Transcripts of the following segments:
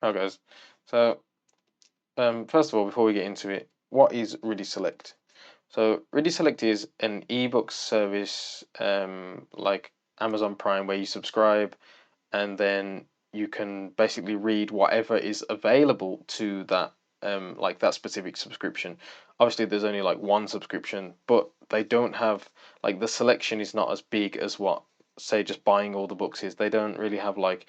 Hi guys. So first of all, before we get into it, what is Ridiselect? So Ridiselect is an ebook service like Amazon Prime where you subscribe and then you can basically read whatever is available to that like that specific subscription. Obviously there's only like one subscription, but they don't have like the selection is not as big as what say just buying all the books is. They don't really have like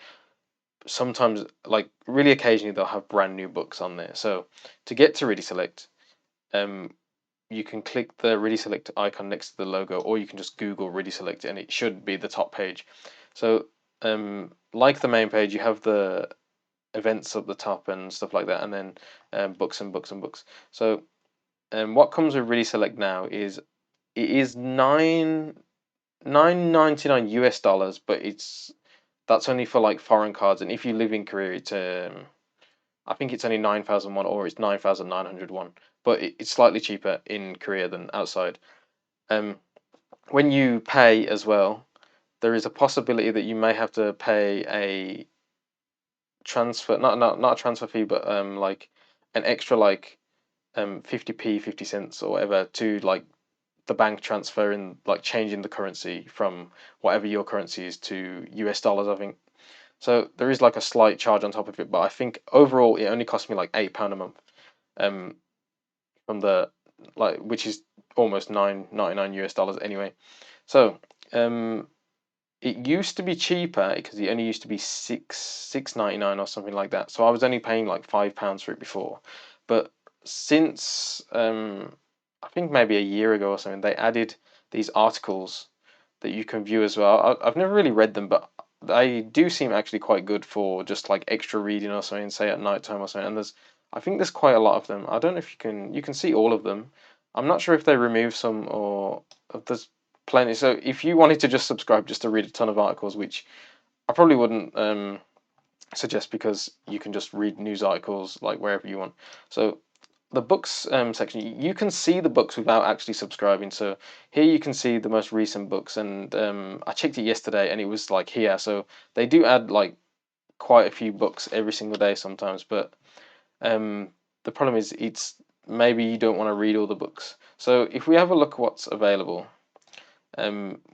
sometimes like really occasionally they'll have brand new books on there. So to get to Ridiselect, um, you can click the Ridiselect icon next to the logo, or you can just Google Ridiselect, and it should be the top page. So like the main page, you have the events at the top and stuff like that, and then books and books and books. So what comes with Ridiselect now is it is nine ninety nine US dollars, but that's only for like foreign cards, and if you live in Korea, it's I think it's only 9,001 or it's 9,901, but it's slightly cheaper in Korea than outside. Um, when you pay as well, there is a possibility that you may have to pay a transfer, not a transfer fee, but like an extra like 50p 50 cents or whatever to like the bank transfer and like changing the currency from whatever your currency is to US dollars, I think. So there is like a slight charge on top of it, but I think overall it only cost me like £8 a month. Um, from the like which is almost 9.99 US dollars anyway. So it used to be cheaper because it only used to be six ninety nine or something like that. So I was only paying like £5 for it before, but since I think maybe a year ago or something, they added these articles that you can view as well. I've never really read them, but they do seem actually quite good for just like extra reading or something, say at night time or something. And I think there's quite a lot of them. I don't know if you can see all of them. I'm not sure if they remove some or if there's plenty. So if you wanted to just subscribe just to read a ton of articles, which I probably wouldn't suggest because you can just read news articles like wherever you want. So the books section, you can see the books without actually subscribing. So here you can see the most recent books, and I checked it yesterday, and it was like here. So they do add like quite a few books every single day sometimes, but um, the problem is it's maybe you don't want to read all the books. So if we have a look at what's available,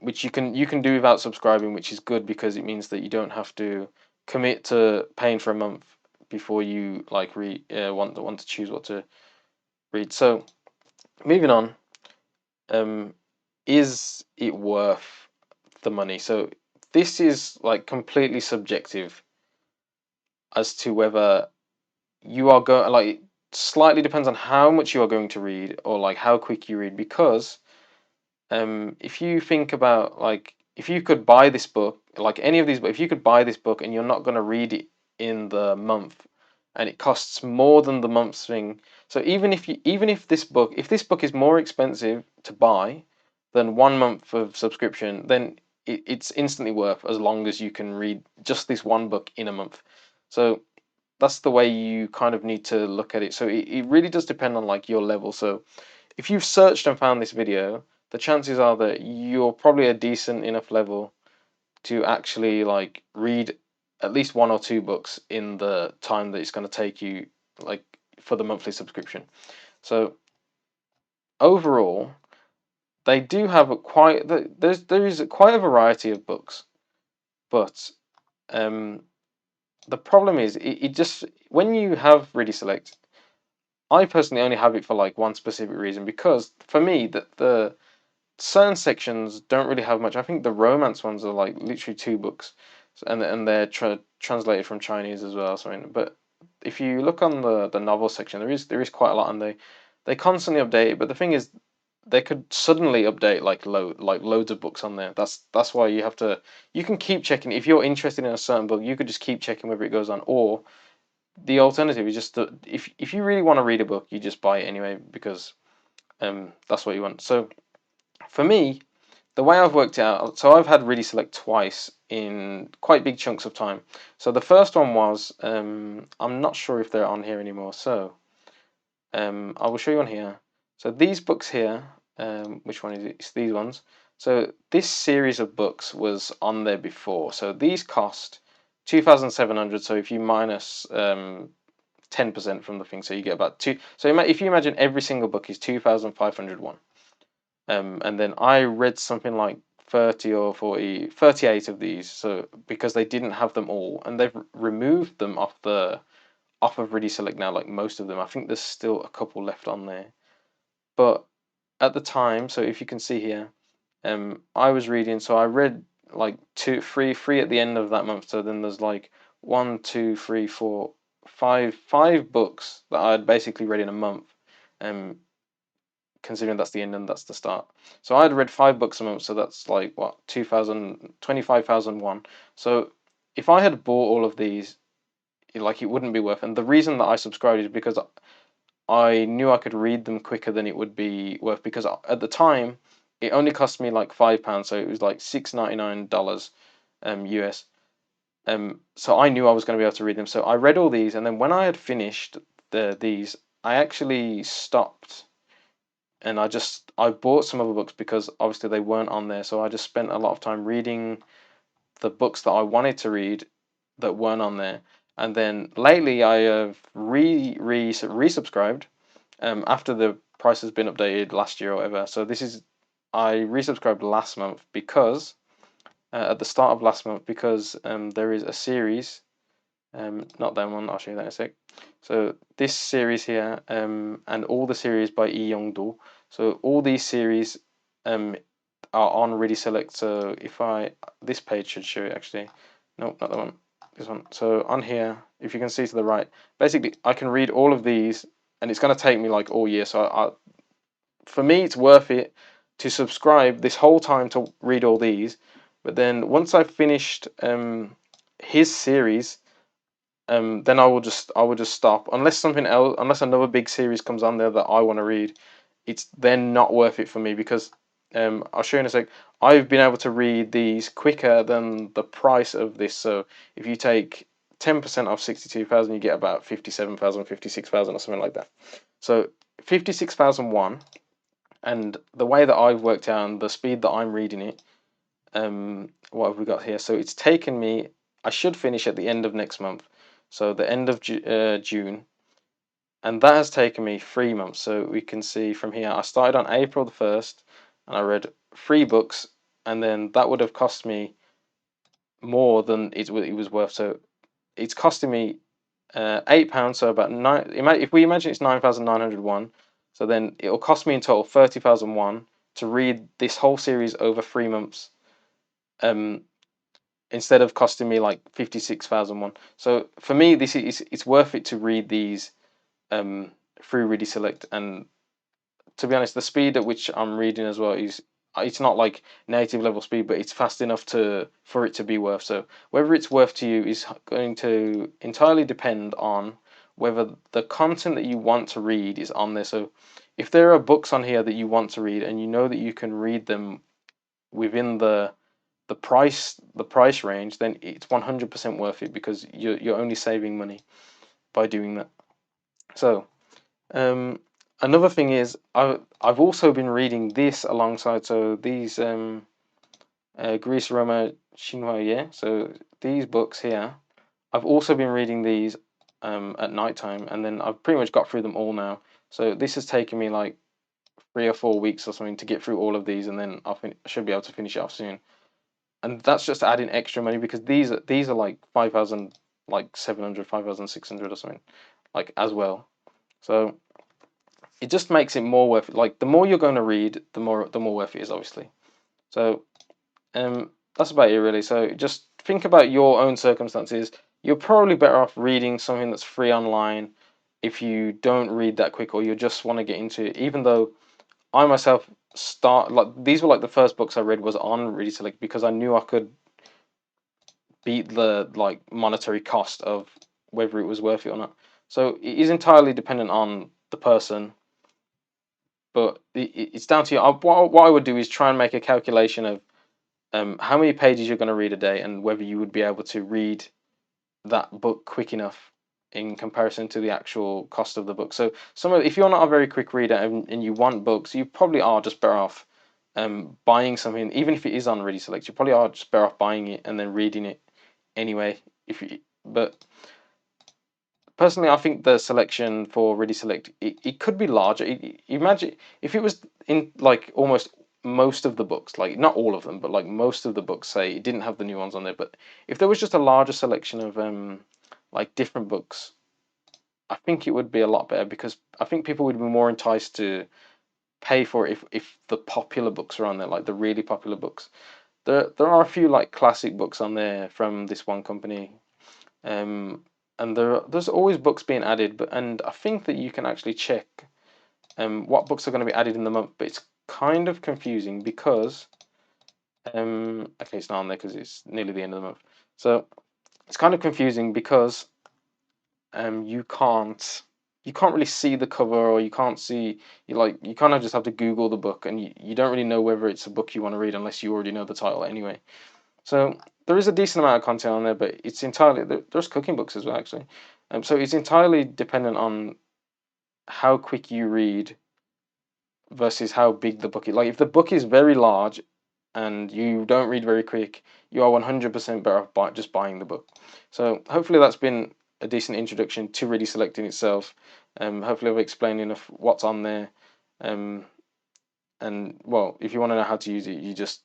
which you can do without subscribing, which is good because it means that you don't have to commit to paying for a month before you like want to choose what to read. So moving on, um, is it worth the money? So this is like completely subjective as to whether you are going like slightly depends on how much you are going to read or like how quick you read because if you think about like if you could buy this book like any of these books if you could buy this book and you're not going to read it in the month and it costs more than the month's thing, so even if this book is more expensive to buy than 1 month of subscription, then it's instantly worth as long as you can read just this one book in a month. So that's the way you kind of need to look at it. So it really does depend on like your level. So if you've searched and found this video, the chances are that you're probably a decent enough level to actually like read at least one or two books in the time that it's going to take you like for the monthly subscription. So overall, they do have a quite there is quite a variety of books, but um, the problem is it just when you have Ready Select, I personally only have it for like one specific reason because for me the certain sections don't really have much. I think the romance ones are like literally two books, and they're translated from Chinese as well. So, but if you look on the novel section, there is quite a lot, and they constantly update it. But the thing is, they could suddenly update like loads of books on there. That's why you can keep checking if you're interested in a certain book. You could just keep checking whether it goes on, or the alternative is just if you really want to read a book, you just buy it anyway because that's what you want. So for me, the way I've worked it out, so I've had Really Select twice in quite big chunks of time. So the first one was, I'm not sure if they're on here anymore. So I will show you on here. So these books here, which one is it? It's these ones. So this series of books was on there before. So these cost 2,700. So if you minus 10% from the thing, so you get about two. So if you imagine every single book is 2,501, and then I read something like 30 or 40, 38 of these. So because they didn't have them all, and they've removed them off of Ridiselect now, like most of them. I think there's still a couple left on there, but at the time, so if you can see here, I was reading. So I read like three at the end of that month. So then there's like one, two, three, four, five books that I'd basically read in a month. Um, Considering that's the end and that's the start. So I'd read 5 books a month. So that's like what 2,000, 25,001. So if I had bought all of these, like it wouldn't be worth. And the reason that I subscribed is because I knew I could read them quicker than it would be worth. Because at the time, it only cost me like £5, so it was like $6.99 US. So I knew I was going to be able to read them. So I read all these, and then when I had finished these, I actually stopped, and I bought some other books because obviously they weren't on there. So I just spent a lot of time reading the books that I wanted to read that weren't on there. And then lately I have resubscribed after the price has been updated last year or whatever. So I resubscribed last month because at the start of last month because there is a series, not that one. I'll show you that in a sec. So this series here, and all the series by Lee Young-do. So all these series are on Ridiselect. So this page should show it actually. No, not that one. This one. So on here, if you can see to the right, basically I can read all of these, and it's going to take me like all year. So for me, it's worth it to subscribe this whole time to read all these. But then once I've finished his series, then I will just stop unless something else, unless another big series comes on there that I want to read. It's then not worth it for me because I'll show you in a sec. I've been able to read these quicker than the price of this. So if you take 10% off 62,000, you get about 57,000, 56,000, or something like that. So 56,001, and the way that I've worked out and the speed that I'm reading it, what have we got here? So it's taken me. I should finish at the end of next month, so the end of June, and that has taken me 3 months. So we can see from here, I started on April the 1st, and I read 3 books, and then that would have cost me more than it was worth. So it's costing me £8, so about nine. If we imagine it's 9,901, so then it'll cost me in total 30,001 to read this whole series over 3 months. Instead of costing me like 56,001. So for me, it's worth it to read these through Ridiselect. And to be honest, the speed at which I'm reading as well is, it's not like native level speed, but it's fast enough for it to be worth. So whether it's worth to you is going to entirely depend on whether the content that you want to read is on there. So if there are books on here that you want to read and you know that you can read them within the price range, then it's 100% worth it because you're only saving money by doing that. So another thing is I've also been reading this alongside. So these Greece, Roma, Chinois, yeah. So these books here, I've also been reading these at night time, and then I've pretty much got through them all now. So this has taken me like 3 or 4 weeks or something to get through all of these, and then I should be able to finish it off soon. And that's just adding extra money because these are like 5,000, like 700, 5,600 or something, like as well. So it just makes it more worth it. Like the more you're going to read, the more worth it is, obviously. So that's about it really. So just think about your own circumstances. You're probably better off reading something that's free online if you don't read that quick or you just want to get into it. Even though I myself these were like the first books I read was on Ridiselect because I knew I could beat the like monetary cost of whether it was worth it or not. So it is entirely dependent on the person, but it's down to you. What I would do is try and make a calculation of how many pages you're going to read a day and whether you would be able to read that book quick enough in comparison to the actual cost of the book. So if you're not a very quick reader and you want books, you probably are just better off buying something, even if it is on Ridiselect. You probably are just better off buying it and then reading it anyway, But personally, I think the selection for Ridiselect it could be larger. Imagine if it was in like almost most of the books, like not all of them, but like most of the books, say it didn't have the new ones on there. But if there was just a larger selection of like different books, I think it would be a lot better because I think people would be more enticed to pay for it if the popular books are on there, like the really popular books. There are a few like classic books on there from this one company. Um, and there's always books being added, but and I think that you can actually check what books are going to be added in the month, but it's kind of confusing because okay, it's not on there because it's nearly the end of the month, so it's kind of confusing because you can't really see the cover or you can't see you kind of just have to Google the book and you don't really know whether it's a book you want to read unless you already know the title anyway. So there is a decent amount of content on there, but it's entirely there's cooking books as well actually. So it's entirely dependent on how quick you read versus how big the book is. Like if the book is very large and you don't read very quick, you are 100% better off just buying the book. So hopefully that's been a decent introduction to really selecting itself. Hopefully I've explained enough what's on there. Um, and well, if you want to know how to use it, you just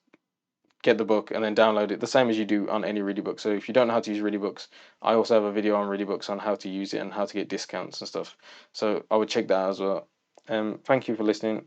get the book and then download it the same as you do on any Ridibook. So if you don't know how to use Ridibooks, I also have a video on Ridibooks on how to use it and how to get discounts and stuff. So I would check that out as well. Thank you for listening.